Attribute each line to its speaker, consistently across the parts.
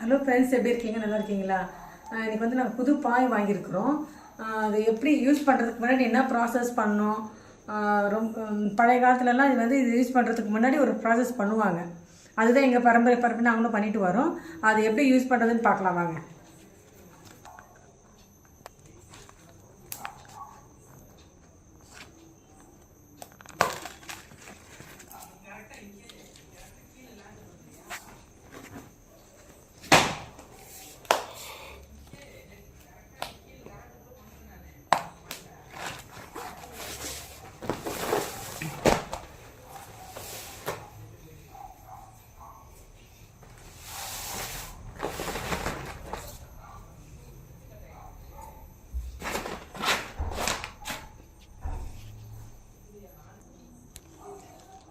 Speaker 1: Hello friends, எப்படி இருக்கீங்க? நல்லா இருக்கீங்களா? இன்றைக்கி வந்து நாங்கள் புது பாய் வாங்கியிருக்கிறோம். அது எப்படி யூஸ் பண்ணுறதுக்கு முன்னாடி என்ன ப்ராசஸ் பண்ணோம்? ரொம்ப பழைய காலத்துலலாம் இது யூஸ் பண்ணுறதுக்கு முன்னாடி ஒரு ப்ராசஸ் பண்ணுவாங்க. அதுதான் எங்கள் பரம்பரை நாங்களும் பண்ணிட்டு வரோம். அது எப்படி யூஸ் பண்ணுறதுன்னு பார்க்கலாம் வாங்க.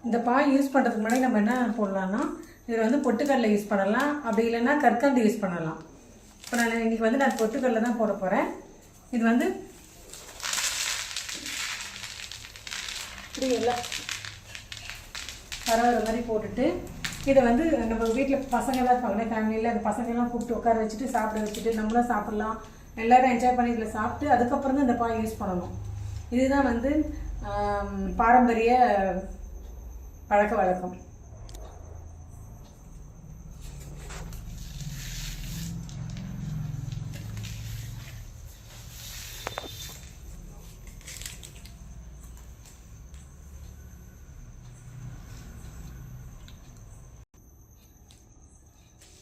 Speaker 1: இந்த பாய் யூஸ் பண்ணுறதுக்கு முன்னாடி நம்ம என்ன போடலாம்னா, இதில் வந்து பொட்டுக்கடலை யூஸ் பண்ணலாம், அப்படி இல்லைன்னா கற்கண்டு யூஸ் பண்ணலாம். இப்போ நான் இன்றைக்கி நான் பொட்டுக்கடலை தான் போட போகிறேன். இது வந்து இப்படி எல்லாம் பரவாயில்ல மாதிரி போட்டுட்டு, இதை வந்து நம்ம வீட்டில் பசங்கள்லாம் இருப்பாங்களே, ஃபேமிலியில் அந்த பசங்கள்லாம் கூப்பிட்டு உட்கார வச்சுட்டு சாப்பிட வச்சுட்டு நம்மளும் சாப்பிட்லாம், எல்லோரும் என்ஜாய் பண்ணி இதில் சாப்பிட்டு அதுக்கப்புறம் தான் இந்த பாய் யூஸ் பண்ணணும். இதுதான் வந்து பாரம்பரிய பழக்க வழக்கம்.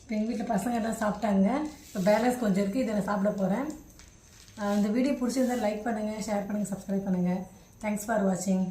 Speaker 1: எங்கள் வீட்டில் பசங்க எல்லாம் சாப்பிட்டாங்க. இப்போ பேலன்ஸ் கொஞ்சம் இருக்குது, இதை நான் சாப்பிட போகிறேன். இந்த வீடியோ பிடிச்சிருந்தால் லைக் பண்ணுங்கள், ஷேர் பண்ணுங்கள், சப்ஸ்கிரைப் பண்ணுங்கள். தேங்க்ஸ் ஃபார் வாட்சிங்.